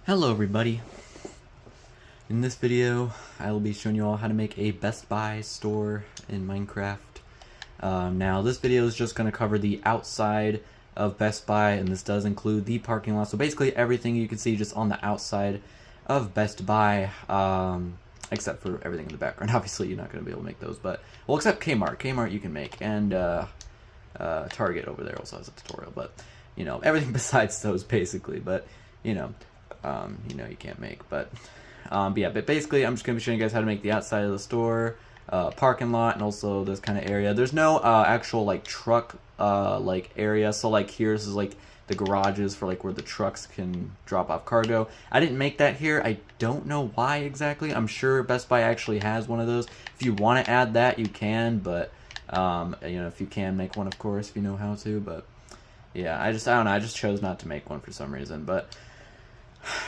Hello everybody. In this video I will be showing you all how to make a Best Buy store in Minecraft. Now this video is just going to cover the outside of Best Buy, and this does include the parking lot, so basically everything you can see just on the outside of Best Buy, except for everything in the background. Obviously you're not going to be able to make those, but well, except Kmart you can make, and Target over there also has a tutorial, but you know, everything besides those basically, but you know you can't make, but yeah, but basically I'm just going to be showing you guys how to make the outside of the store, parking lot, and also this kind of area. There's no actual like truck like area, so like here's like the garages for like where the trucks can drop off cargo. I didn't make that here. I don't know why exactly. I'm sure Best Buy actually has one of those. If you want to add that, you can, but you know, if you can make one, of course, if you know how to. But yeah, I don't know, I just chose not to make one for some reason. But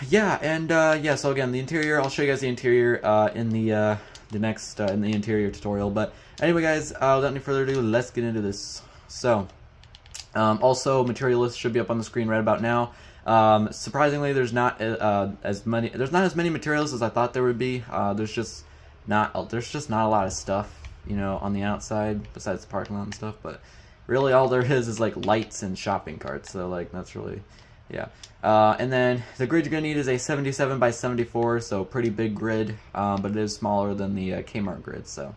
yeah, and yeah, so again, the interior, I'll show you guys the interior in the next in the interior tutorial. But anyway, guys, without any further ado, let's get into this. So also, material list should be up on the screen right about now. Surprisingly, there's not as many materials as I thought there would be. There's just not a lot of stuff, you know, on the outside besides the parking lot and stuff. But really, all there is like lights and shopping carts. So like that's really, yeah. And then the grid you're gonna need is a 77 by 74, so pretty big grid, but it is smaller than the Kmart grid. So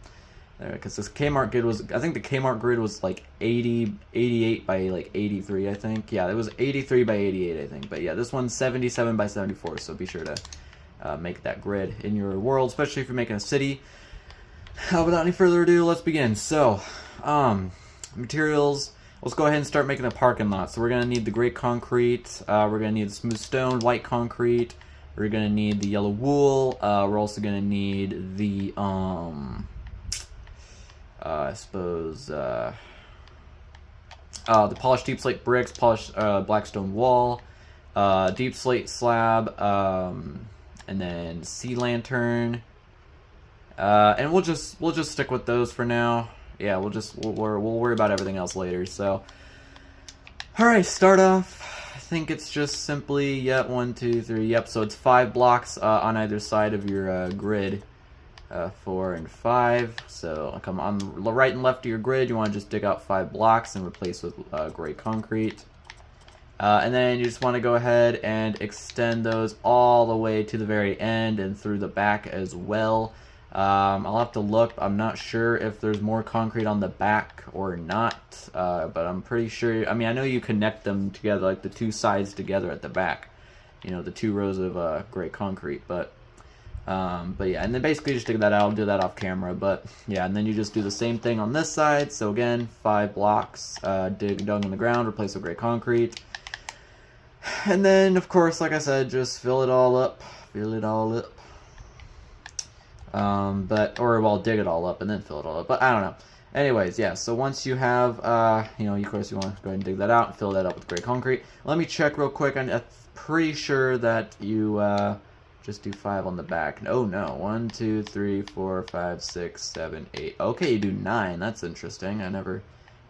because this Kmart grid was, I think the Kmart grid was like 88 by like 83, I think. Yeah, it was 83 by 88, I think. But yeah, this one's 77 by 74, so be sure to make that grid in your world, especially if you're making a city. Without any further ado, let's begin. So, materials. Let's go ahead and start making a parking lot. So we're going to need the gray concrete, we're going to need the smooth stone, white concrete, we're going to need the yellow wool, we're also going to need the, I suppose, the polished deep slate bricks, polished black stone wall, deep slate slab, and then sea lantern, and we'll just stick with those for now. Yeah, we'll worry about everything else later. So, all right, start off. I think it's just simply, yep, 1, 2, 3. Yep. So it's 5 blocks on either side of your grid, 4 and 5. So come on the right and left of your grid. You want to just dig out 5 blocks and replace with gray concrete. And then you just want to go ahead and extend those all the way to the very end and through the back as well. I'll have to look. I'm not sure if there's more concrete on the back or not, but I'm pretty sure. I mean, I know you connect them together, like the two sides together at the back, you know, the 2 rows of gray concrete. But yeah, and then basically just dig that out. I'll do that off camera, but yeah, and then you just do the same thing on this side. So again, 5 blocks dug in the ground, replace with gray concrete, and then of course, like I said, just fill it all up. Dig it all up and then fill it all up, but I don't know. Anyways, yeah, so once you have, you know, of course you want to go ahead and dig that out and fill that up with gray concrete. Let me check real quick. I'm pretty sure that you, just do 5 on the back. Oh no, 1, 2, 3, 4, 5, 6, 7, 8. Okay, you do 9. That's interesting. I never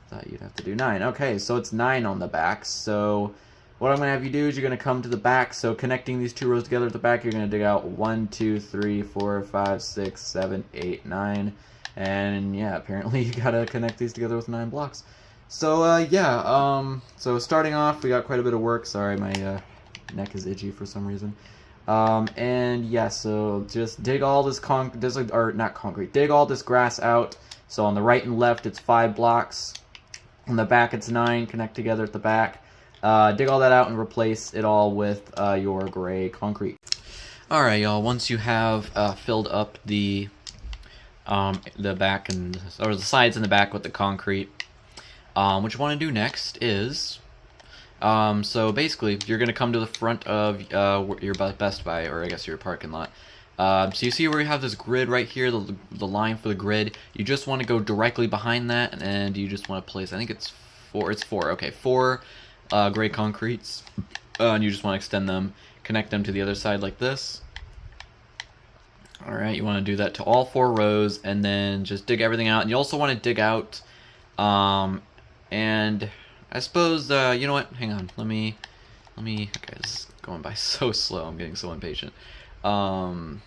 thought you'd have to do 9. Okay, so it's 9 on the back. So what I'm going to have you do is you're going to come to the back. So connecting these 2 rows together at the back, you're going to dig out 1, 2, 3, 4, 5, 6, 7, 8, 9. And yeah, apparently you got to connect these together with 9 blocks. So yeah, so starting off, we got quite a bit of work. Sorry, my neck is itchy for some reason. And yeah, so just dig all this dig all this grass out. So on the right and left, it's 5 blocks. On the back, it's 9. Connect together at the back. Dig all that out and replace it all with your gray concrete. Alright, y'all, once you have filled up the back or the sides and the back with the concrete, what you want to do next is, so basically you're going to come to the front of your Best Buy, or I guess your parking lot. So you see where you have this grid right here, the line for the grid. You just want to go directly behind that, and you just want to place, I think it's 4, okay, 4 gray concretes, and you just want to extend them, connect them to the other side like this. Alright, you want to do that to all 4 rows, and then just dig everything out. And you also want to dig out, and I suppose, you know what, hang on, let me, okay, this is going by so slow. I'm getting so impatient. And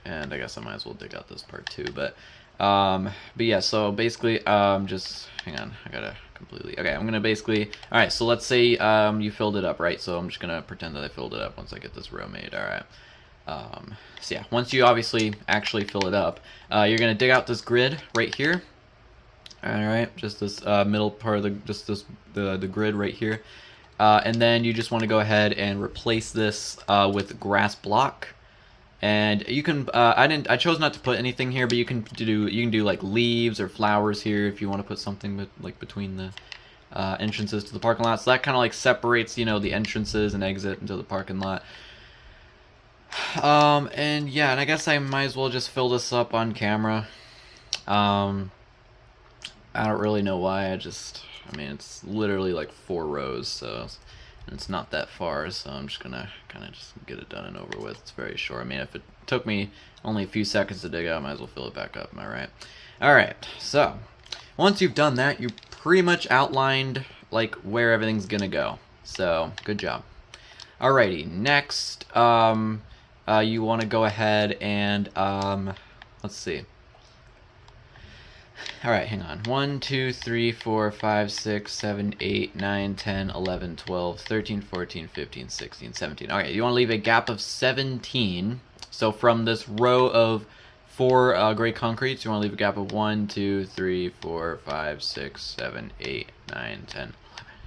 I guess I might as well dig out this part too. But yeah. So basically, just hang on. I gotta completely. Okay, I'm gonna basically. All right. So let's say you filled it up, right? So I'm just gonna pretend that I filled it up once I get this row made. All right. So yeah, once you obviously actually fill it up, you're gonna dig out this grid right here. All right, just this middle part of the grid right here, and then you just want to go ahead and replace this with grass block. And you can I chose not to put anything here, but you can do like leaves or flowers here if you want to put something like between the entrances to the parking lot. So that kind of like separates, you know, the entrances and exit into the parking lot. And yeah, and I guess I might as well just fill this up on camera. I don't really know why. I mean, it's literally like 4 rows, so it's not that far, so I'm just gonna kind of just get it done and over with. It's very short. I mean, if it took me only a few seconds to dig out, I might as well fill it back up. Am I right? Alright, so once you've done that, you pretty much outlined like where everything's gonna go. So, good job. Alrighty, next, you want to go ahead and, let's see. Alright, hang on. 1, 2, 3, 4, 5, 6, 7, 8, 9, 10, 11, 12, 13, 14, 15, 16, 17. Alright, you want to leave a gap of 17. So from this row of 4 gray concretes, you want to leave a gap of 1, 2, 3, 4, 5, 6, 7, 8, 9, 10, 11,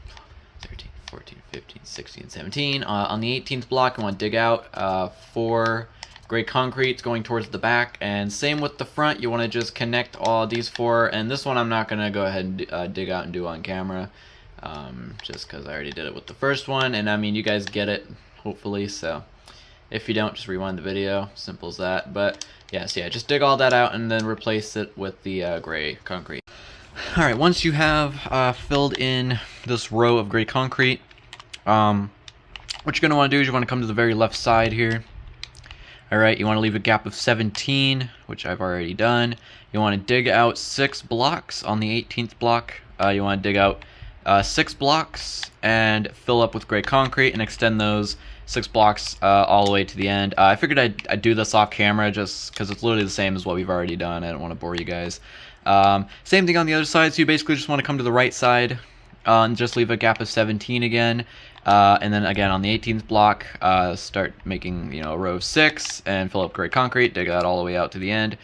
12, 13, 14, 15, 16, 17. On the 18th block, you want to dig out 4 gray concretes going towards the back, and same with the front. You want to just connect all these 4, and this one I'm not going to go ahead and dig out and do on camera, just because I already did it with the first one, and I mean, you guys get it, hopefully, so if you don't, just rewind the video, simple as that. But yeah, so yeah, just dig all that out and then replace it with the gray concrete. Alright, once you have filled in this row of gray concrete, what you're going to want to do is you want to come to the very left side here. Alright, you want to leave a gap of 17, which I've already done. You want to dig out 6 blocks on the 18th block. You want to dig out 6 blocks and fill up with gray concrete and extend those 6 blocks all the way to the end. I figured I'd do this off camera just because it's literally the same as what we've already done. I don't want to bore you guys. Same thing on the other side, so you basically just want to come to the right side and just leave a gap of 17 again. And then again on the 18th block, start making, you know, a row of 6 and fill up gray concrete, dig that all the way out to the end.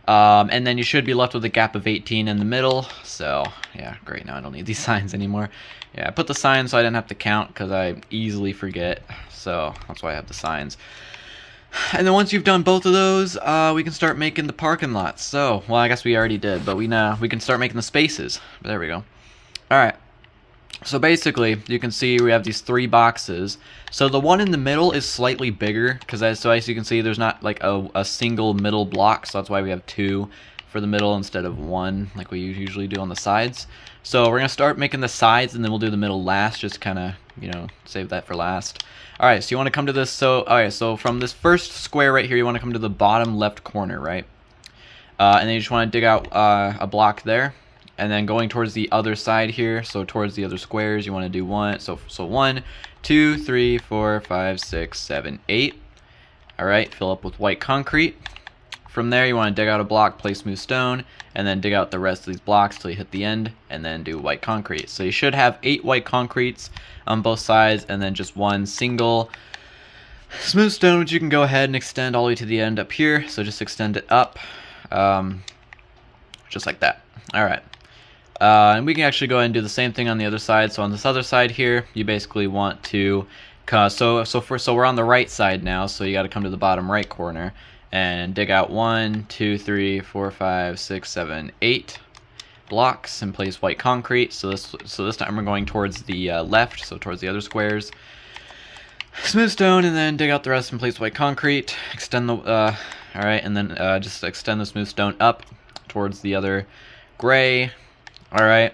And then you should be left with a gap of 18 in the middle. So yeah, great, now I don't need these signs anymore. Yeah, I put the signs so I didn't have to count because I easily forget, so that's why I have the signs. And then once you've done both of those, we can start making the parking lots. So, well, I guess we already did, but we can start making the spaces. There we go. Alright. So basically, you can see we have these 3 boxes. So the one in the middle is slightly bigger, because as you can see, there's not like a single middle block, so that's why we have 2 for the middle instead of 1, like we usually do on the sides. So we're going to start making the sides, and then we'll do the middle last, just kind of, you know, save that for last. Alright, so you want to come to this, so from this first square right here, you want to come to the bottom left corner, right? And then you just want to dig out a block there. And then going towards the other side here, so towards the other squares, you want to do 1. So 1, 2, 3, 4, 5, 6, 7, 8. Alright, fill up with white concrete. From there, you want to dig out a block, place smooth stone, and then dig out the rest of these blocks till you hit the end, and then do white concrete. So you should have 8 white concretes on both sides, and then just 1 single smooth stone, which you can go ahead and extend all the way to the end up here. So just extend it up, just like that. Alright. And we can actually go ahead and do the same thing on the other side. So on this other side here, you basically want to, so we're on the right side now, so you got to come to the bottom right corner and dig out 1, 2, 3, 4, 5, 6, 7, 8 blocks and place white concrete. So this time we're going towards the left, so towards the other squares. Smooth stone, and then dig out the rest and place white concrete. Extend the all right, and then just extend the smooth stone up towards the other gray. Alright,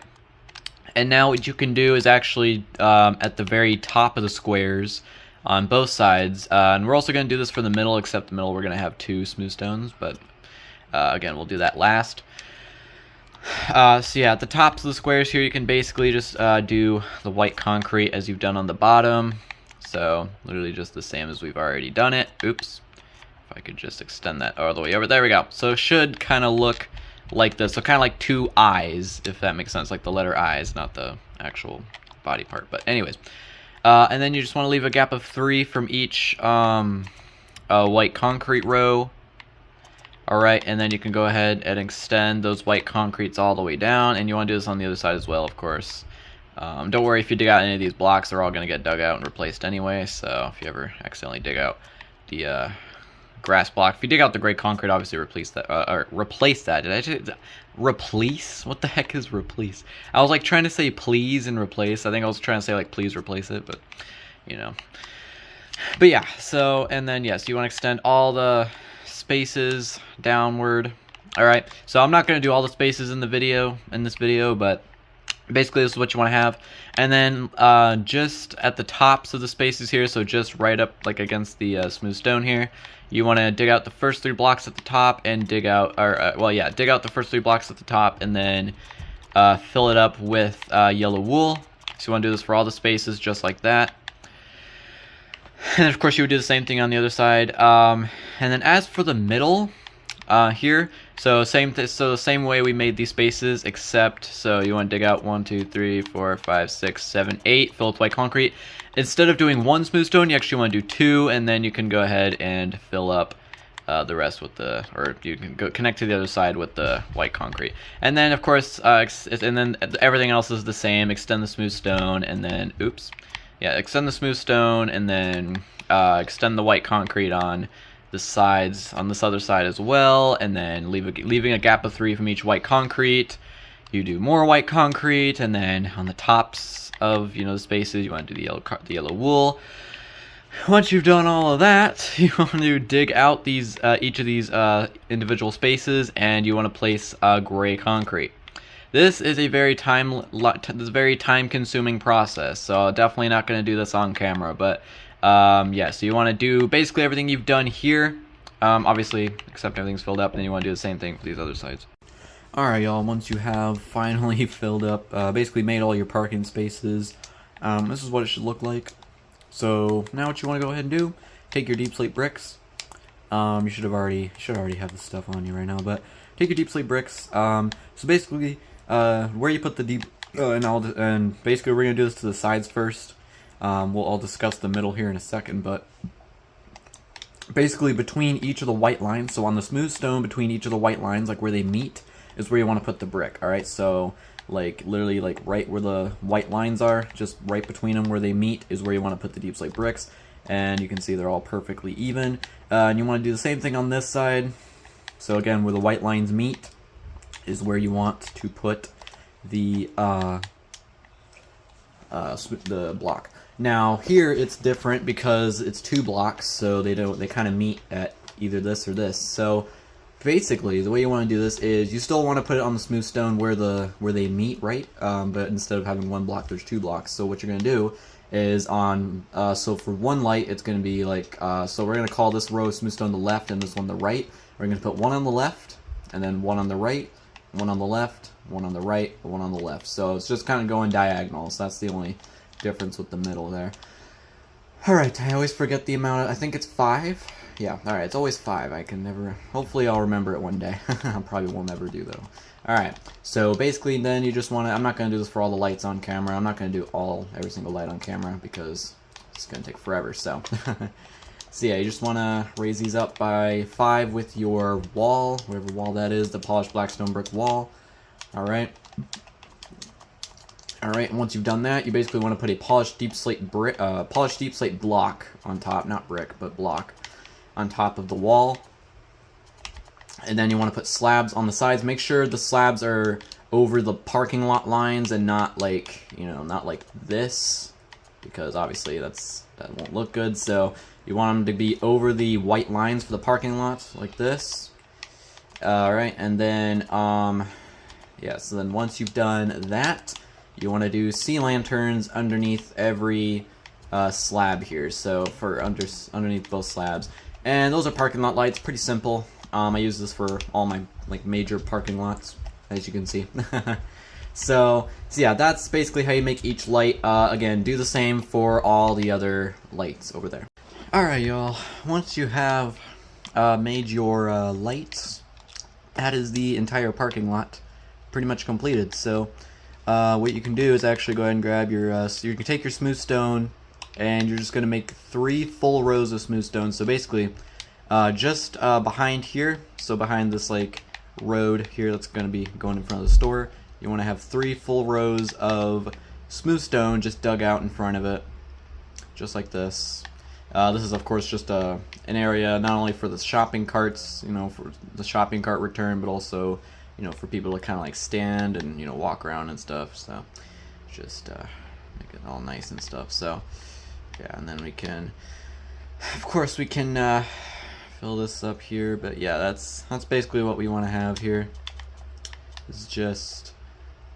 and now what you can do is actually at the very top of the squares on both sides, and we're also going to do this for the middle, except the middle we're going to have 2 smooth stones, but again, we'll do that last. So yeah, at the tops of the squares here, you can basically just do the white concrete as you've done on the bottom. So literally just the same as we've already done it. Oops. If I could just extend that all the way over. There we go. So it should kind of look like this. So kind of like two eyes, if that makes sense. Like the letter eyes, not the actual body part. But anyways. And then you just want to leave a gap of 3 from each white concrete row. Alright, and then you can go ahead and extend those white concretes all the way down. And you want to do this on the other side as well, of course. Don't worry if you dig out any of these blocks, they're all going to get dug out and replaced anyway. So if you ever accidentally dig out the grass block, if you dig out the gray concrete, obviously replace that. Or replace that. Did I just replace? What the heck is replace? I was like trying to say please and replace. I think I was trying to say like please replace it, but you know. But yeah, so and then yes, you want to extend all the spaces downward. All right, so I'm not going to do all the spaces in this video, but basically this is what you want to have. And then just at the tops of the spaces here, so just right up like against the smooth stone here, you want to dig out the first 3 blocks at the top and dig out, or well yeah, dig out the first 3 blocks at the top and then fill it up with yellow wool. So you want to do this for all the spaces just like that. And of course you would do the same thing on the other side. And then as for the middle here, so the same way we made these spaces, except so you want to dig out 1, 2, 3, 4, 5, 6, 7, 8, fill with white concrete. Instead of doing 1 smooth stone, you actually want to do 2, and then you can go ahead and fill up the rest with the, or you can go connect to the other side with the white concrete. And then of course, and then everything else is the same. Extend the smooth stone, and then oops. Yeah, extend the smooth stone and then extend the white concrete on the sides, on this other side as well, and then leaving a gap of 3 from each white concrete. You do more white concrete, and then on the tops of the spaces, you want to do the yellow wool. Once you've done all of that, you want to dig out these each of these individual spaces, and you want to place gray concrete. This is a very time-consuming process, so definitely not going to do this on camera. But yeah, so you want to do basically everything you've done here, obviously, except everything's filled up, and then you want to do the same thing for these other sides. Alright, y'all, once you have finally filled up, basically made all your parking spaces, this is what it should look like. So now what you want to go ahead and do, take your deep slate bricks. You should already have this stuff on you right now, but take your deep slate bricks. So basically, where you put the deep, and basically we're gonna do this to the sides first. I'll discuss the middle here in a second, but basically between each of the white lines, so on the smooth stone between each of the white lines, like where they meet, is where you want to put the brick. All right, so like literally like right where the white lines are, just right between them where they meet is where you want to put the deep slate bricks. And you can see they're all perfectly even. And you want to do the same thing on this side. So again, where the white lines meet is where you want to put the block. Now here it's different because it's 2 blocks, so they kind of meet at either this or this. So basically, the way you want to do this is you still want to put it on the smooth stone where they meet, right? But instead of having 1 block, there's 2 blocks. So what you're gonna do is on so for one light, it's gonna be like so we're gonna call this row smooth stone the left and this one the right. We're gonna put 1 on the left and then 1 on the right, 1 on the left, 1 on the right, 1 on the left. So it's just kind of going diagonal. So that's the only difference with the middle there. Alright, I always forget the amount. I think it's 5. Yeah, alright, it's always 5. I can never, hopefully I'll remember it one day. I probably will never do though. Alright, so basically then you just want to, I'm not going to do this for all the lights on camera. I'm not going to do every single light on camera because it's going to take forever, so. So yeah, you just want to raise these up by 5 with your wall, whatever wall that is, the polished black stone brick wall. Alright. Alright, and once you've done that, you basically want to put a polished deep slate block on top, not brick, but block, on top of the wall. And then you want to put slabs on the sides. Make sure the slabs are over the parking lot lines and not like, not like this, because obviously that won't look good. So you want them to be over the white lines for the parking lot, like this. Alright, and then, yeah, so then once you've done that, you want to do sea lanterns underneath every slab here, so for underneath both slabs. And those are parking lot lights, pretty simple. I use this for all my major parking lots, as you can see. So yeah, that's basically how you make each light. Again, do the same for all the other lights over there. Alright, y'all. Once you have made your lights, that is the entire parking lot pretty much completed. So what you can do is actually go ahead and grab your, so you can take your smooth stone, and you're just going to make 3 full rows of smooth stone. So basically, just behind here, so behind this like road here that's going to be going in front of the store, you want to have 3 full rows of smooth stone just dug out in front of it, just like this. This is of course just an area not only for the shopping carts, you know, for the shopping cart return, but also, you know, for people to kind of like stand and, you know, walk around and stuff. So just make it all nice and stuff. So yeah, and then we can, of course, we can fill this up here. But yeah, that's basically what we want to have here. It's just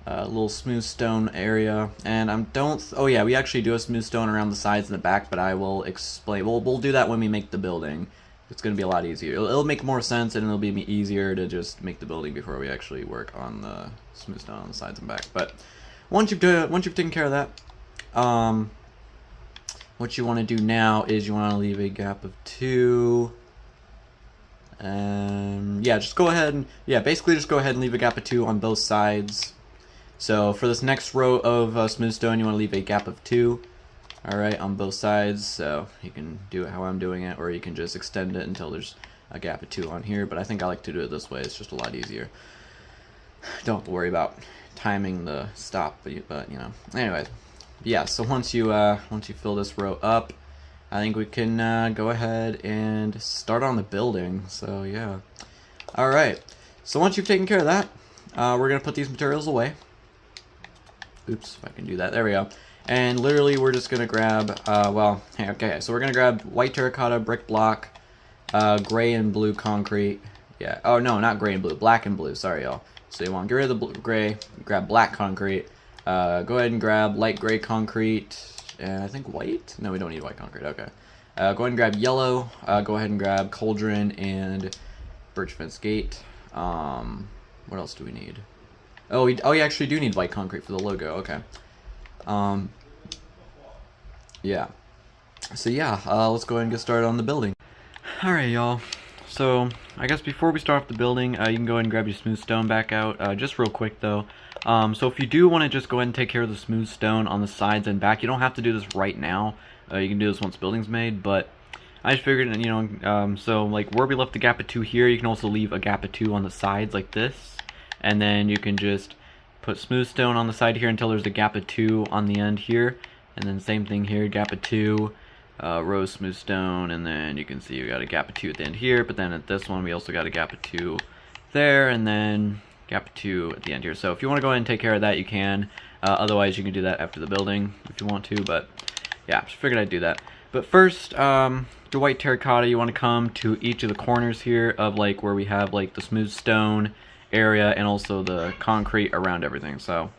a little smooth stone area, and oh yeah, we actually do a smooth stone around the sides and the back, but I will explain. We'll do that when we make the building. It's going to be a lot easier. It'll make more sense, and it'll be easier to just make the building before we actually work on the smooth stone on the sides and back. But once you've taken care of that, what you want to do now is you want to leave a gap of 2. Yeah, just go ahead and basically just go ahead and leave a gap of 2 on both sides. So for this next row of smooth stone, you want to leave a gap of 2, alright, on both sides. So you can do it how I'm doing it, or you can just extend it until there's a gap of 2 on here, but I think I like to do it this way. It's just a lot easier. Don't have to worry about timing the stop, but you know. Anyways, yeah, so once you fill this row up, I think we can go ahead and start on the building. So yeah. Alright, so once you've taken care of that, we're going to put these materials away. Oops, if I can do that. There we go. And literally, we're just going to grab, okay, so we're going to grab white terracotta, brick block, gray and blue concrete. Yeah, oh no, not gray and blue, black and blue, sorry y'all. So you want to get rid of the gray, grab black concrete, go ahead and grab light gray concrete, and I think white? No, we don't need white concrete, okay. Go ahead and grab yellow, go ahead and grab cauldron and birch fence gate. What else do we need? Oh, you actually do need white concrete for the logo. Okay. Yeah. So yeah, let's go ahead and get started on the building. All right, y'all. So I guess before we start off the building, you can go ahead and grab your smooth stone back out. Just real quick though. So if you do want to just go ahead and take care of the smooth stone on the sides and back, you don't have to do this right now. You can do this once the building's made, but I just figured, you know, so like where we left the gap of 2 here, you can also leave a gap of 2 on the sides like this. And then you can just put smooth stone on the side here until there's a gap of 2 on the end here. And then same thing here, gap of 2, row of smooth stone, and then you can see we got a gap of 2 at the end here, but then at this one we also got a gap of 2 there, and then gap of 2 at the end here. So if you want to go ahead and take care of that, you can. Otherwise you can do that after the building if you want to, but yeah, just figured I'd do that. But first, the white terracotta, you want to come to each of the corners here of like where we have like the smooth stone area and also the concrete around everything. So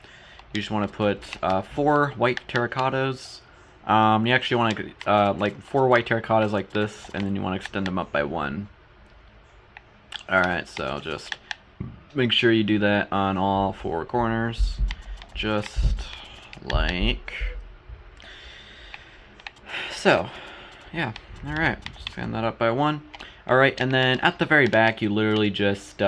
you just want to put 4 white terracottas. You actually want to like 4 white terracottas like this, and then you want to extend them up by 1. Alright, so just make sure you do that on all 4 corners, just like so. Yeah, alright, extend that up by 1. Alright, and then at the very back you literally just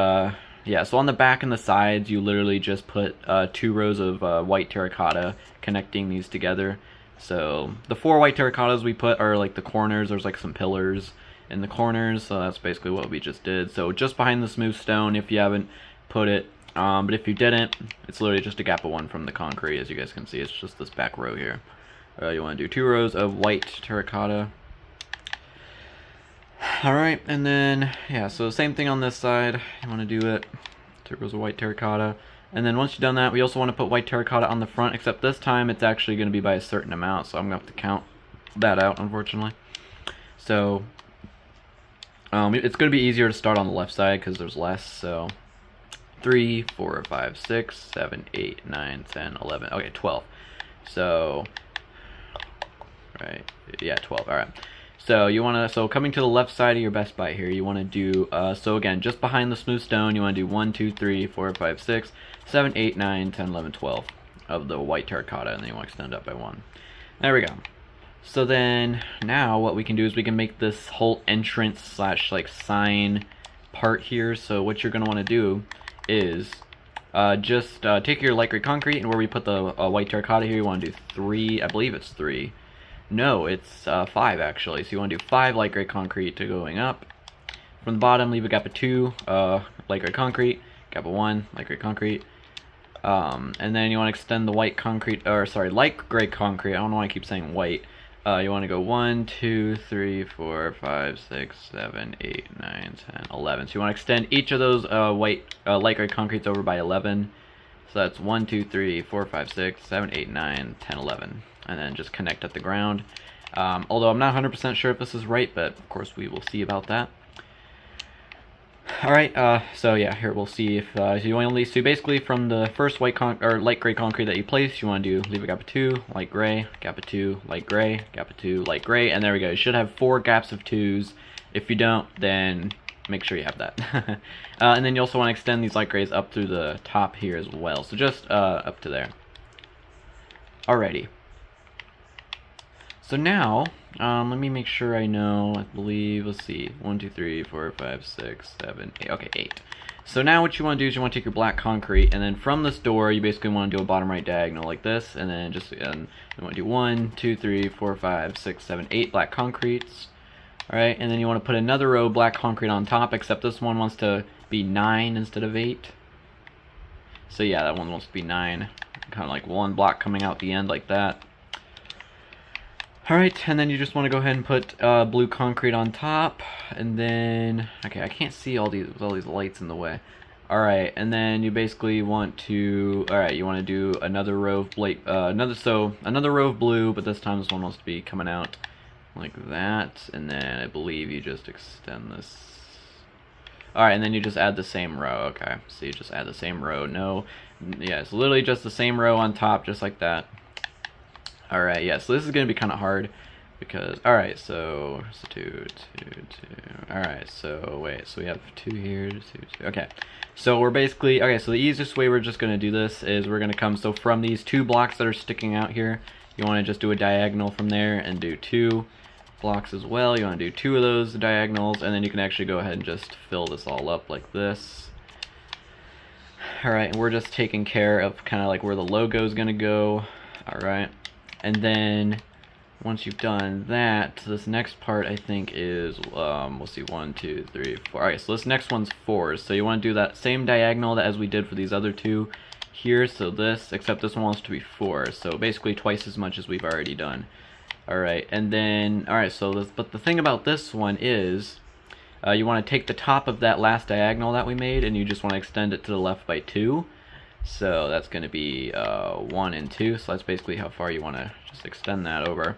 yeah, so on the back and the sides, you literally just put 2 rows of white terracotta connecting these together. So the 4 white terracottas we put are like the corners. There's like some pillars in the corners, so that's basically what we just did. So just behind the smooth stone, if you haven't put it, but if you didn't, it's literally just a gap of 1 from the concrete. As you guys can see, it's just this back row here. You want to do 2 rows of white terracotta. Alright, and then, yeah, so same thing on this side. You want to do it, 2 rows of white terracotta. And then once you've done that, we also want to put white terracotta on the front, except this time it's actually going to be by a certain amount, so I'm going to have to count that out, unfortunately. So, it's going to be easier to start on the left side because there's less, so 3, 4, 5, 6, 7, 8, 9, 10, 11, okay, 12. So, right, yeah, 12, alright. So you want to, so coming to the left side of your Best Buy here, you want to do, so again, just behind the smooth stone, you want to do 1, 2, 3, 4, 5, 6, 7, 8, 9, 10, 11, 12 of the white terracotta, and then you want to extend up by 1. There we go. So then, now what we can do is we can make this whole entrance slash like sign part here. So what you're going to want to do is just take your light gray concrete, and where we put the white terracotta here, you want to do 3, I believe it's 3. No, it's 5 actually. So you want to do 5 light gray concrete to going up. From the bottom, leave a gap of 2 light gray concrete, gap of 1 light gray concrete. And then you want to extend the white concrete, or sorry, light gray concrete. I don't know why I keep saying white. You want to go 1, 2, 3, 4, 5, 6, 7, 8, 9, 10, 11. So you want to extend each of those light gray concretes over by 11. So that's 1, 2, 3, 4, 5, 6, 7, 8, 9, 10, 11. And then just connect at the ground. Although I'm not 100% sure if this is right, but of course we will see about that. Alright, so yeah, here we'll see if you only, so basically from the first light gray concrete that you place, you want to do leave a gap of 2, light gray, gap of 2, light gray, gap of 2, light gray, and there we go. You should have 4 gaps of 2s. If you don't, then make sure you have that. And then you also want to extend these light grays up through the top here as well, so just up to there. Alrighty. So now, let me make sure I know, I believe, let's see, 1, 2, 3, 4, 5, 6, 7, 8, okay, 8. So now what you want to do is you want to take your black concrete, and then from this door, you basically want to do a bottom right diagonal like this, and then just, you want to do 1, 2, 3, 4, 5, 6, 7, 8 black concretes. Alright, and then you want to put another row of black concrete on top, except this one wants to be 9 instead of 8. So yeah, that one wants to be 9. Kind of like one block coming out the end like that. Alright, and then you just want to go ahead and put blue concrete on top, and then, okay, I can't see all these lights in the way. Alright, and then you basically want to, alright, you want to do another row of another row of blue, but this time this one wants to be coming out like that, and then I believe you just extend this. Alright, and then you just add the same row, okay, so you just add the same row, yeah, it's literally just the same row on top, just like that. Alright, yeah, so this is going to be kind of hard, because, alright, so 2, alright, so wait, so we have 2 here, 2, okay, so we're basically, okay, so the easiest way we're just going to do this is we're going to come, so from these 2 blocks that are sticking out here, you want to just do a diagonal from there, and do 2 blocks as well. You want to do 2 of those diagonals, and then you can actually go ahead and just fill this all up like this. Alright, and we're just taking care of kind of like where the logo is going to go, alright. And then once you've done that, this next part I think is, we'll see, 1, 2, 3, 4. Alright, so this next one's 4s. So you want to do that same diagonal as we did for these other 2 here. So this, except this one wants to be 4. So basically twice as much as we've already done. Alright, and then, alright, so this, but the thing about this one is, you want to take the top of that last diagonal that we made, and you just want to extend it to the left by 2. So that's going to be 1 and 2, so that's basically how far you want to just extend that over.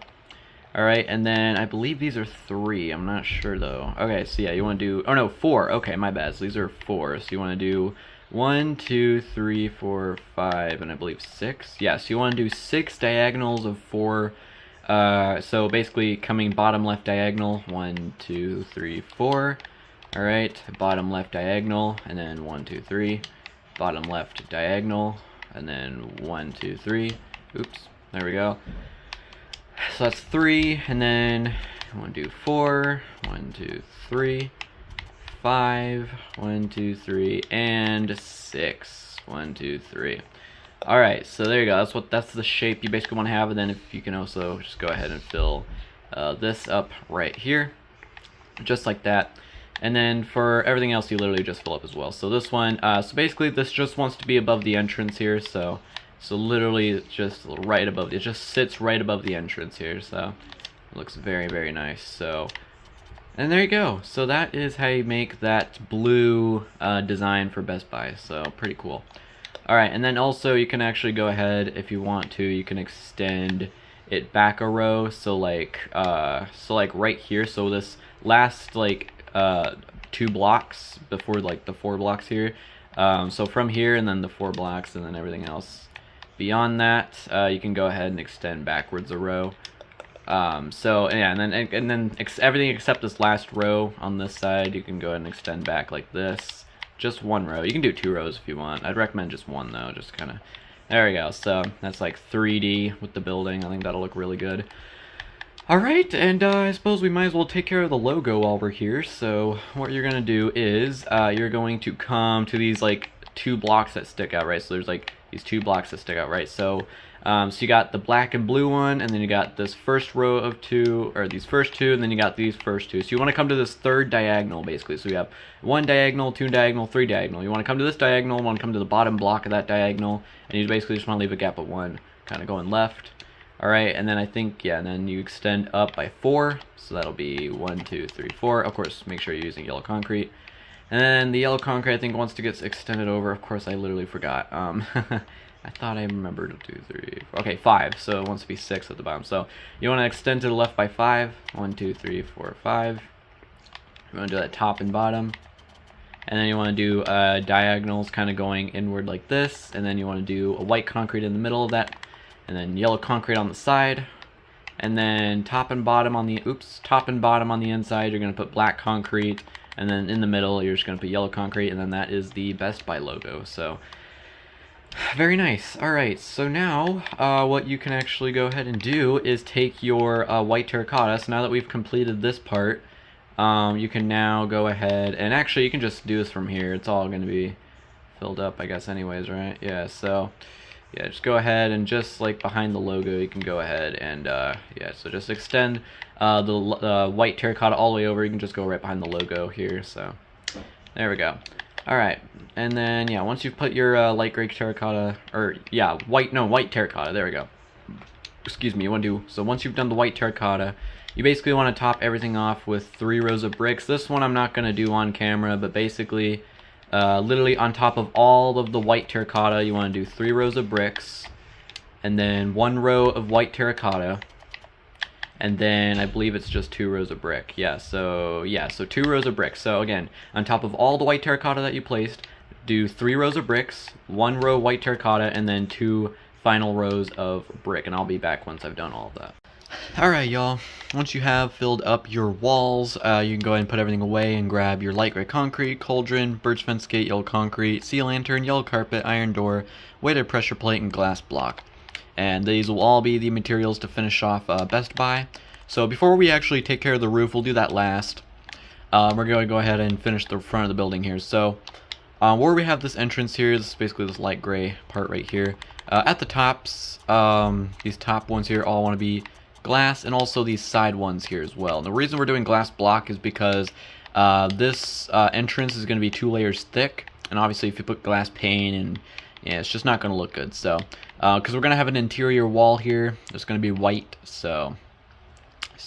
Alright, and then I believe these are 3, I'm not sure though. Okay, so yeah, you want to do, oh no, 4, okay, my bad, so these are 4, so you want to do 1, 2, 3, 4, 5, and I believe 6. Yeah, so you want to do 6 diagonals of 4, so basically coming bottom left diagonal, 1, 2, 3, 4. Alright, bottom left diagonal, and then 1, 2, 3. Bottom left diagonal, and then 1, 2, 3. Oops, there we go. So that's 3, and then you want to do 4, 1, 2, 3, 5, 1, 2, 3, and 6, 1, 2, 3. Alright, so there you go, that's the shape you basically want to have, and then if you can also just go ahead and fill this up right here, just like that. And then for everything else, you literally just fill up as well. So this one, so basically this just wants to be above the entrance here, so literally it's just right above, it just sits right above the entrance here, so it looks very, very nice. So, and there you go. So that is how you make that blue design for Best Buy, so pretty cool. Alright, and then also you can actually go ahead, if you want to, you can extend it back a row, so like right here, so this last like 2 blocks before like the 4 blocks here, so from here and then the 4 blocks and then everything else beyond that, you can go ahead and extend backwards a row So yeah, and then everything except this last row on this side, you can go ahead and extend back like this. Just one row. You can do 2 rows if you want. I'd recommend just one though. Just kind of. There we go. So that's like 3D with the building. I think that'll look really good. Alright, and I suppose we might as well take care of the logo while we're here. So what you're going to do is you're going to come to these like 2 blocks that stick out, right? So there's like these 2 blocks that stick out, right? So you got the black and blue one, and then you got this first row of 2, or these first 2, and then you got these first 2. So you want to come to this 3rd diagonal, basically. So you have 1 diagonal, 2 diagonal, 3 diagonal. You want to come to this diagonal, you want to come to the bottom block of that diagonal, and you basically just want to leave a gap of 1, kind of going left. Alright, and then I think, yeah, and then you extend up by 4, so that'll be 1, 2, 3, 4. Of course, make sure you're using yellow concrete. And then the yellow concrete, I think, wants to get extended over. Of course, I literally forgot. I thought I remembered 2, 3, 4. Okay, 5, so it wants to be 6 at the bottom. So you want to extend to the left by 5. 1, 2, 3, 4, 5. You want to do that top and bottom. And then you want to do diagonals kind of going inward like this. And then you want to do a white concrete in the middle of that. And then yellow concrete on the side, and then top and bottom on the inside you're going to put black concrete, and then in the middle you're just going to put yellow concrete, and then that is the Best Buy logo. So very nice. Alright, so now what you can actually go ahead and do is take your white terracotta. So now that we've completed this part, you can now go ahead and actually you can just do this from here. It's all going to be filled up, I guess, anyways, right? Yeah, so yeah, just go ahead and just like behind the logo, you can go ahead and yeah, so just extend the white terracotta all the way over. You can just go right behind the logo here. So there we go. All right, and then yeah, once you've put your light gray terracotta, or yeah, white terracotta. There we go. Excuse me. You want to do so once you've done the white terracotta, you basically want to top everything off with 3 rows of bricks. This one I'm not gonna do on camera, but basically. Literally on top of all of the white terracotta, you want to do 3 rows of bricks, and then 1 row of white terracotta, and then I believe it's just 2 rows of brick. Yeah, so 2 rows of bricks. So again, on top of all the white terracotta that you placed, do 3 rows of bricks, 1 row white terracotta, and then 2 final rows of brick. And I'll be back once I've done all of that. Alright, y'all, once you have filled up your walls, you can go ahead and put everything away and grab your light gray concrete, cauldron, birch fence gate, yellow concrete, sea lantern, yellow carpet, iron door, weighted pressure plate, and glass block. And these will all be the materials to finish off Best Buy. So before we actually take care of the roof, we'll do that last. We're going to go ahead and finish the front of the building here. So where we have this entrance here, this is basically this light gray part right here. At the tops, these top ones here all want to be glass, and also these side ones here as well. And the reason we're doing glass block is because this entrance is going to be 2 layers thick, and obviously if you put glass pane, and yeah, it's just not going to look good. So because we're going to have an interior wall here, it's going to be white. So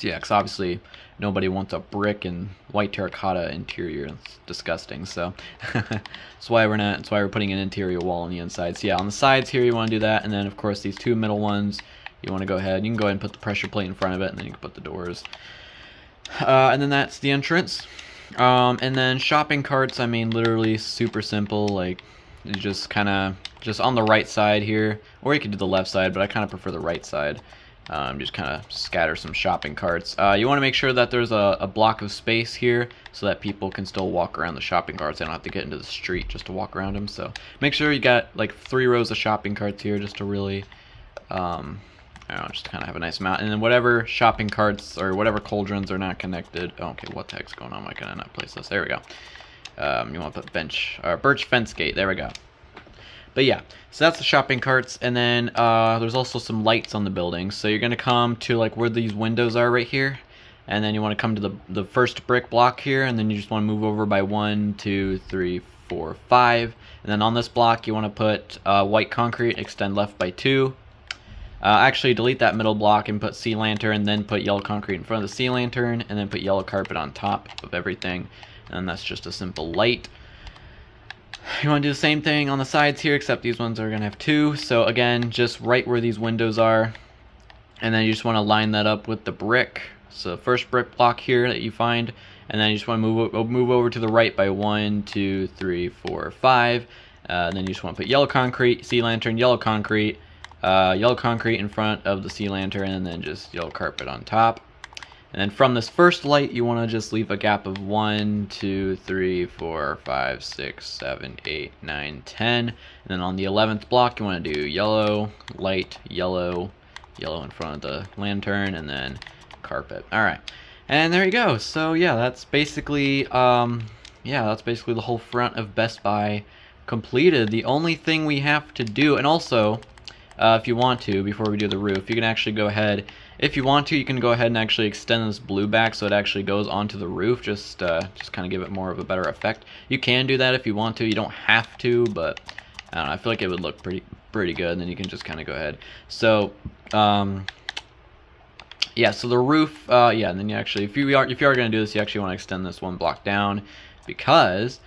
yeah, because obviously nobody wants a brick and white terracotta interior. It's disgusting. So that's why we're putting an interior wall on the inside. So yeah, on the sides here you want to do that, and then of course these 2 middle ones. You want to go ahead, you can go ahead and put the pressure plate in front of it, and then you can put the doors. And then that's the entrance. And then shopping carts, I mean, literally super simple. Like, you just kind of, just on the right side here, or you could do the left side, but I kind of prefer the right side. Just kind of scatter some shopping carts. You want to make sure that there's a block of space here so that people can still walk around the shopping carts. They don't have to get into the street just to walk around them. So make sure you got like 3 rows of shopping carts here just to really... I don't know, just to kind of have a nice amount. And then whatever shopping carts or whatever cauldrons are not connected. Oh, okay, what the heck's going on? Why can I not place this? There we go. You want to put birch fence gate. There we go. But yeah, so that's the shopping carts. And then there's also some lights on the building. So you're going to come to like where these windows are right here. And then you want to come to the first brick block here. And then you just want to move over by 1, 2, 3, 4, 5. And then on this block, you want to put white concrete, extend left by 2. Actually, delete that middle block and put sea lantern, and then put yellow concrete in front of the sea lantern, and then put yellow carpet on top of everything. And that's just a simple light. You want to do the same thing on the sides here, except these ones are going to have 2. So again, just right where these windows are. And then you just want to line that up with the brick. So the first brick block here that you find. And then you just want to move over to the right by 1, 2, 3, 4, 5. Then you just want to put yellow concrete, sea lantern, yellow concrete. yellow concrete in front of the sea lantern, and then just yellow carpet on top. And then from this first light, you want to just leave a gap of 1, 2, 3, 4, 5, 6, 7, 8, 9, 10. And then on the 11th block, you want to do yellow, light, yellow, yellow in front of the lantern, and then carpet. Alright, and there you go. So yeah, that's basically the whole front of Best Buy completed. The only thing we have to do, and also, if you want to, before we do the roof, you can actually go ahead, if you want to, you can go ahead and actually extend this blue back so it actually goes onto the roof, just kind of give it more of a better effect. You can do that if you want to, you don't have to, but I don't know, I feel like it would look pretty good, and then you can just kind of go ahead. So, yeah, so the roof, yeah, and then you actually, if you are going to do this, you actually want to extend this one block down, because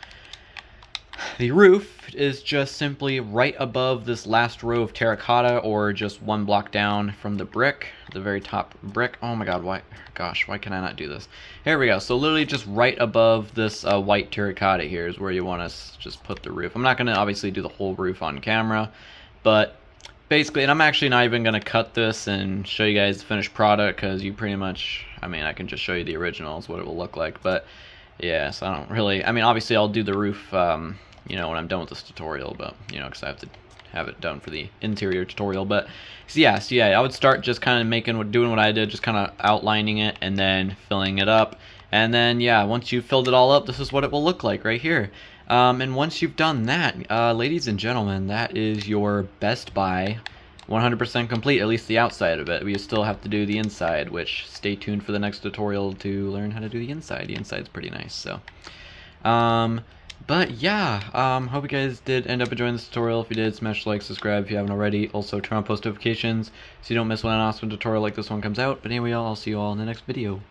the roof is just simply right above this last row of terracotta, or just one block down from the brick, the very top brick. Oh my god, why can I not do this? Here we go. So literally just right above this white terracotta here is where you want to just put the roof. I'm not going to obviously do the whole roof on camera, but basically, and I'm actually not even going to cut this and show you guys the finished product, because you pretty much, I mean, I can just show you the originals, what it will look like, but yeah, so I don't really, I mean, obviously I'll do the roof, you know, when I'm done with this tutorial, but, you know, because I have to have it done for the interior tutorial, but, so yeah, I would start just kind of doing what I did, just kind of outlining it, and then filling it up, and then, yeah, once you've filled it all up, this is what it will look like right here. And once you've done that, ladies and gentlemen, that is your Best Buy 100% complete, at least the outside of it. We still have to do the inside, which stay tuned for the next tutorial to learn how to do the inside. The inside's pretty nice, so. But yeah, hope you guys did end up enjoying this tutorial. If you did, smash like, subscribe if you haven't already. Also, turn on post notifications so you don't miss when an awesome tutorial like this one comes out. But anyway, I'll see you all in the next video.